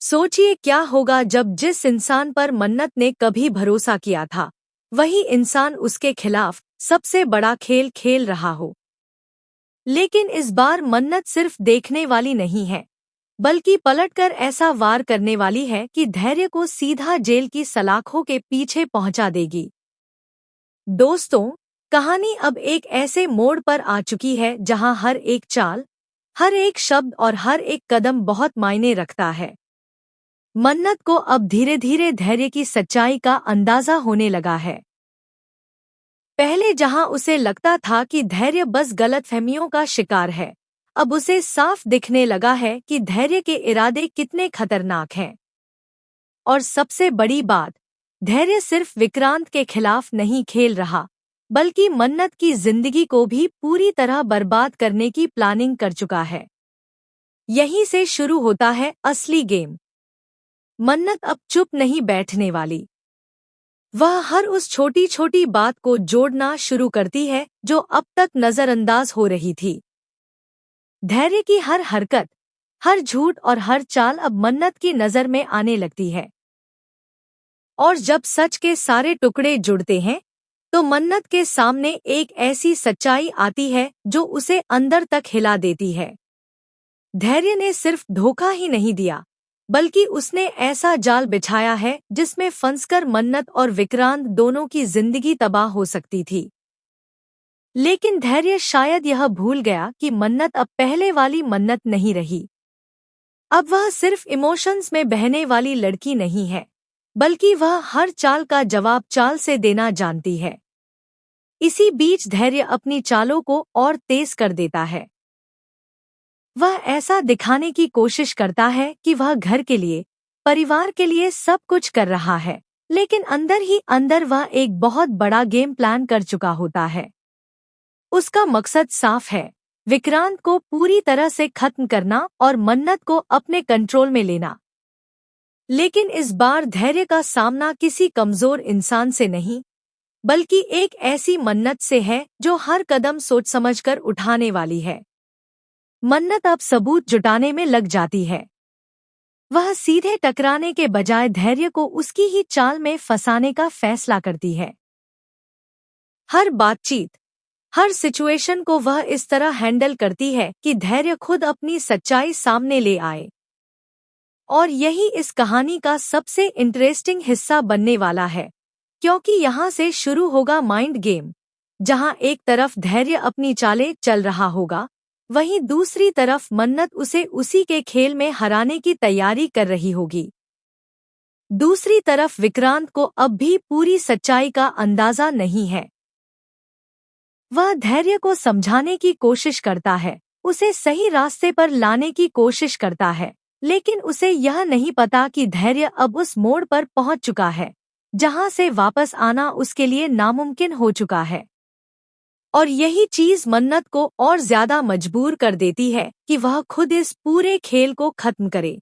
सोचिए क्या होगा जब जिस इंसान पर मन्नत ने कभी भरोसा किया था, वही इंसान उसके खिलाफ सबसे बड़ा खेल खेल रहा हो। लेकिन इस बार मन्नत सिर्फ देखने वाली नहीं है, बल्कि पलटकर ऐसा वार करने वाली है कि धैर्य को सीधा जेल की सलाखों के पीछे पहुंचा देगी। दोस्तों, कहानी अब एक ऐसे मोड़ पर आ चुकी है जहां हर एक चाल, हर एक शब्द और हर एक कदम बहुत मायने रखता है। मन्नत को अब धीरे धीरे धैर्य की सच्चाई का अंदाजा होने लगा है। पहले जहां उसे लगता था कि धैर्य बस गलतफहमियों का शिकार है, अब उसे साफ दिखने लगा है कि धैर्य के इरादे कितने खतरनाक हैं। और सबसे बड़ी बात, धैर्य सिर्फ विक्रांत के खिलाफ नहीं खेल रहा, बल्कि मन्नत की जिंदगी को भी पूरी तरह बर्बाद करने की प्लानिंग कर चुका है। यहीं से शुरू होता है असली गेम। मन्नत अब चुप नहीं बैठने वाली। वह हर उस छोटी छोटी बात को जोड़ना शुरू करती है जो अब तक नजरअंदाज हो रही थी। धैर्य की हर हरकत, हर झूठ और हर चाल अब मन्नत की नजर में आने लगती है। और जब सच के सारे टुकड़े जुड़ते हैं, तो मन्नत के सामने एक ऐसी सच्चाई आती है जो उसे अंदर तक हिला देती है। धैर्य ने सिर्फ धोखा ही नहीं दिया, बल्कि उसने ऐसा जाल बिछाया है जिसमें फंसकर मन्नत और विक्रांत दोनों की जिंदगी तबाह हो सकती थी। लेकिन धैर्य शायद यह भूल गया कि मन्नत अब पहले वाली मन्नत नहीं रही। अब वह सिर्फ इमोशंस में बहने वाली लड़की नहीं है, बल्कि वह हर चाल का जवाब चाल से देना जानती है। इसी बीच धैर्य अपनी चालों को और तेज कर देता है। वह ऐसा दिखाने की कोशिश करता है कि वह घर के लिए, परिवार के लिए सब कुछ कर रहा है, लेकिन अंदर ही अंदर वह एक बहुत बड़ा गेम प्लान कर चुका होता है। उसका मकसद साफ है, विक्रांत को पूरी तरह से खत्म करना और मन्नत को अपने कंट्रोल में लेना। लेकिन इस बार धैर्य का सामना किसी कमजोर इंसान से नहीं, बल्कि एक ऐसी मन्नत से है जो हर कदम सोच समझकर उठाने वाली है। मन्नत अब सबूत जुटाने में लग जाती है। वह सीधे टकराने के बजाय धैर्य को उसकी ही चाल में फंसाने का फैसला करती है। हर बातचीत, हर सिचुएशन को वह इस तरह हैंडल करती है कि धैर्य खुद अपनी सच्चाई सामने ले आए। और यही इस कहानी का सबसे इंटरेस्टिंग हिस्सा बनने वाला है, क्योंकि यहाँ से शुरू होगा माइंड गेम, जहाँ एक तरफ धैर्य अपनी चालें चल रहा होगा, वहीं दूसरी तरफ मन्नत उसे उसी के खेल में हराने की तैयारी कर रही होगी। दूसरी तरफ विक्रांत को अब भी पूरी सच्चाई का अंदाजा नहीं है। वह धैर्य को समझाने की कोशिश करता है, उसे सही रास्ते पर लाने की कोशिश करता है, लेकिन उसे यह नहीं पता कि धैर्य अब उस मोड़ पर पहुंच चुका है, जहां से वापस आना उसके लिए नामुमकिन हो चुका है। और यही चीज मन्नत को और ज्यादा मजबूर कर देती है कि वह खुद इस पूरे खेल को खत्म करे।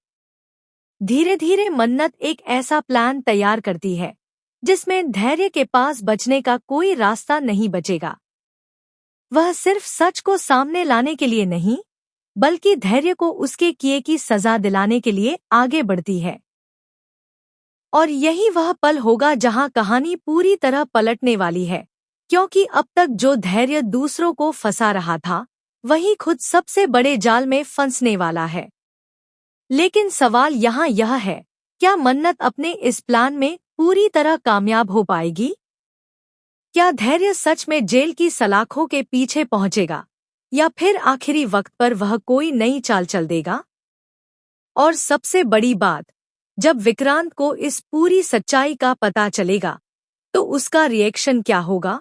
धीरे धीरे मन्नत एक ऐसा प्लान तैयार करती है, जिसमें धैर्य के पास बचने का कोई रास्ता नहीं बचेगा। वह सिर्फ सच को सामने लाने के लिए नहीं, बल्कि धैर्य को उसके किए की सजा दिलाने के लिए आगे बढ़ती है। और यही वह पल होगा जहां कहानी पूरी तरह पलटने वाली है, क्योंकि अब तक जो धैर्य दूसरों को फंसा रहा था, वही खुद सबसे बड़े जाल में फंसने वाला है। लेकिन सवाल यहाँ यह है, क्या मन्नत अपने इस प्लान में पूरी तरह कामयाब हो पाएगी? क्या धैर्य सच में जेल की सलाखों के पीछे पहुंचेगा, या फिर आखिरी वक्त पर वह कोई नई चाल चल देगा? और सबसे बड़ी बात, जब विक्रांत को इस पूरी सच्चाई का पता चलेगा, तो उसका रिएक्शन क्या होगा?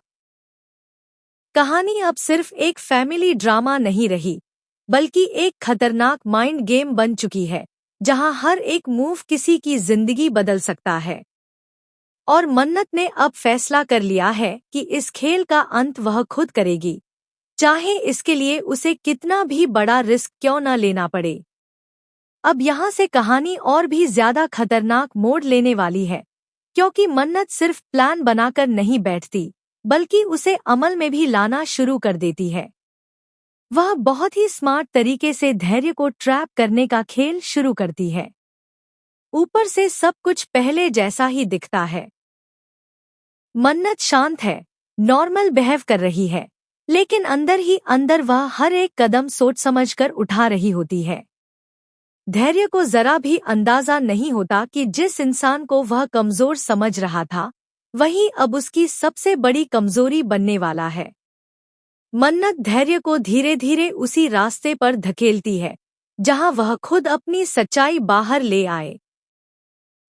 कहानी अब सिर्फ एक फैमिली ड्रामा नहीं रही, बल्कि एक खतरनाक माइंड गेम बन चुकी है, जहां हर एक मूव किसी की जिंदगी बदल सकता है। और मन्नत ने अब फैसला कर लिया है कि इस खेल का अंत वह खुद करेगी, चाहे इसके लिए उसे कितना भी बड़ा रिस्क क्यों न लेना पड़े। अब यहाँ से कहानी और भी ज्यादा खतरनाक मोड़ लेने वाली है, क्योंकि मन्नत सिर्फ प्लान बनाकर नहीं बैठती, बल्कि उसे अमल में भी लाना शुरू कर देती है। वह बहुत ही स्मार्ट तरीके से धैर्य को ट्रैप करने का खेल शुरू करती है। ऊपर से सब कुछ पहले जैसा ही दिखता है। मन्नत शांत है, नॉर्मल बिहेव कर रही है, लेकिन अंदर ही अंदर वह हर एक कदम सोच समझकर उठा रही होती है। धैर्य को जरा भी अंदाजा नहीं होता कि जिस इंसान को वह कमजोर समझ रहा था, वही अब उसकी सबसे बड़ी कमजोरी बनने वाला है। मन्नत धैर्य को धीरे धीरे उसी रास्ते पर धकेलती है जहां वह खुद अपनी सच्चाई बाहर ले आए।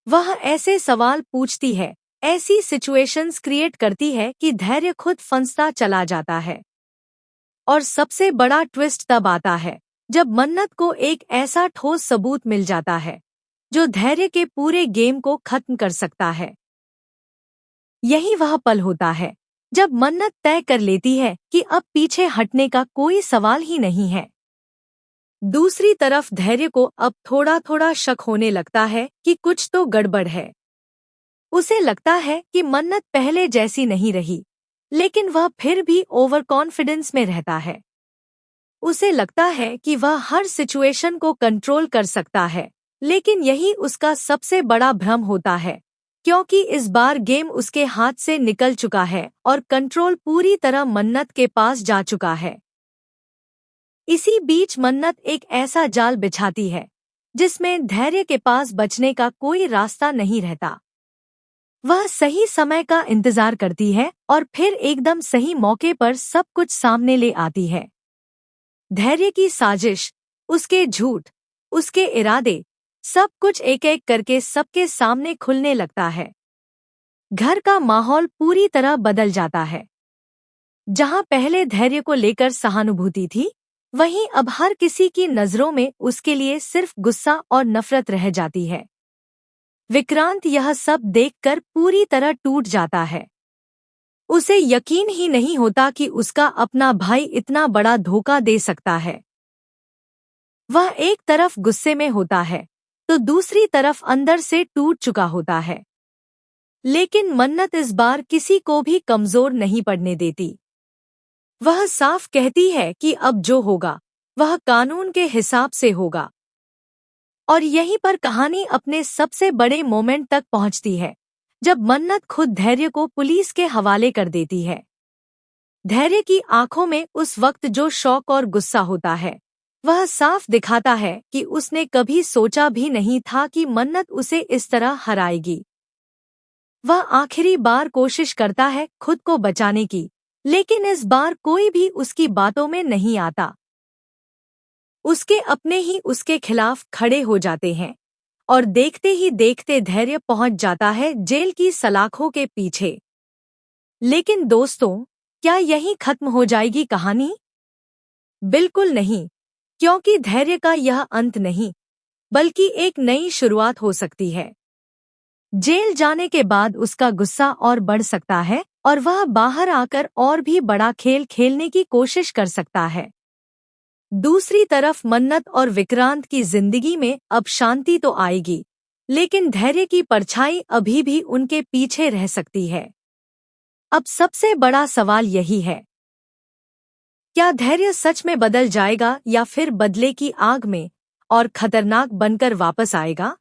वह ऐसे सवाल पूछती है, ऐसी सिचुएशंस क्रिएट करती है कि धैर्य खुद फंसता चला जाता है। और सबसे बड़ा ट्विस्ट तब आता है जब मन्नत को एक ऐसा ठोस सबूत मिल जाता है जो धैर्य के पूरे गेम को खत्म कर सकता है। यही वह पल होता है जब मन्नत तय कर लेती है कि अब पीछे हटने का कोई सवाल ही नहीं है। दूसरी तरफ धैर्य को अब थोड़ा थोड़ा शक होने लगता है कि कुछ तो गड़बड़ है। उसे लगता है कि मन्नत पहले जैसी नहीं रही, लेकिन वह फिर भी ओवर कॉन्फिडेंस में रहता है। उसे लगता है कि वह हर सिचुएशन को कंट्रोल कर सकता है, लेकिन यही उसका सबसे बड़ा भ्रम होता है, क्योंकि इस बार गेम उसके हाथ से निकल चुका है और कंट्रोल पूरी तरह मन्नत के पास जा चुका है। इसी बीच मन्नत एक ऐसा जाल बिछाती है जिसमें धैर्य के पास बचने का कोई रास्ता नहीं रहता। वह सही समय का इंतजार करती है और फिर एकदम सही मौके पर सब कुछ सामने ले आती है। धैर्य की साजिश, उसके झूठ, उसके इरादे, सब कुछ एक एक करके सबके सामने खुलने लगता है। घर का माहौल पूरी तरह बदल जाता है। जहां पहले धैर्य को लेकर सहानुभूति थी, वहीं अब हर किसी की नजरों में उसके लिए सिर्फ गुस्सा और नफरत रह जाती है। विक्रांत यह सब देखकर पूरी तरह टूट जाता है। उसे यकीन ही नहीं होता कि उसका अपना भाई इतना बड़ा धोखा दे सकता है। वह एक तरफ गुस्से में होता है तो दूसरी तरफ अंदर से टूट चुका होता है। लेकिन मन्नत इस बार किसी को भी कमजोर नहीं पड़ने देती। वह साफ कहती है कि अब जो होगा वह कानून के हिसाब से होगा। और यहीं पर कहानी अपने सबसे बड़े मोमेंट तक पहुंचती है जब मन्नत खुद धैर्य को पुलिस के हवाले कर देती है। धैर्य की आंखों में उस वक्त जो शौक और गुस्सा होता है, वह साफ दिखाता है कि उसने कभी सोचा भी नहीं था कि मन्नत उसे इस तरह हराएगी। वह आखिरी बार कोशिश करता है खुद को बचाने की, लेकिन इस बार कोई भी उसकी बातों में नहीं आता। उसके अपने ही उसके खिलाफ खड़े हो जाते हैं और देखते ही देखते धैर्य पहुंच जाता है जेल की सलाखों के पीछे। लेकिन दोस्तों, क्या यहीं खत्म हो जाएगी कहानी? बिल्कुल नहीं, क्योंकि धैर्य का यह अंत नहीं, बल्कि एक नई शुरुआत हो सकती है। जेल जाने के बाद उसका गुस्सा और बढ़ सकता है और वह बाहर आकर और भी बड़ा खेल खेलने की कोशिश कर सकता है। दूसरी तरफ मन्नत और विक्रांत की जिंदगी में अब शांति तो आएगी, लेकिन धैर्य की परछाई अभी भी उनके पीछे रह सकती है। अब सबसे बड़ा सवाल यही है, क्या धैर्य सच में बदल जाएगा या फिर बदले की आग में और खतरनाक बनकर वापस आएगा?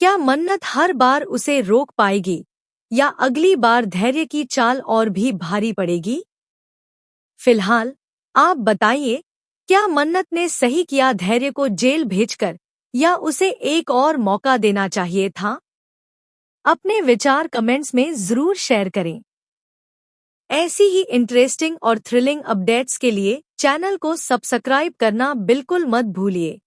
क्या मन्नत हर बार उसे रोक पाएगी या अगली बार धैर्य की चाल और भी भारी पड़ेगी? फिलहाल आप बताइए, क्या मन्नत ने सही किया धैर्य को जेल भेजकर, या उसे एक और मौका देना चाहिए था? अपने विचार कमेंट्स में जरूर शेयर करें। ऐसी ही इंटरेस्टिंग और थ्रिलिंग अपडेट्स के लिए चैनल को सब्सक्राइब करना बिल्कुल मत भूलिए।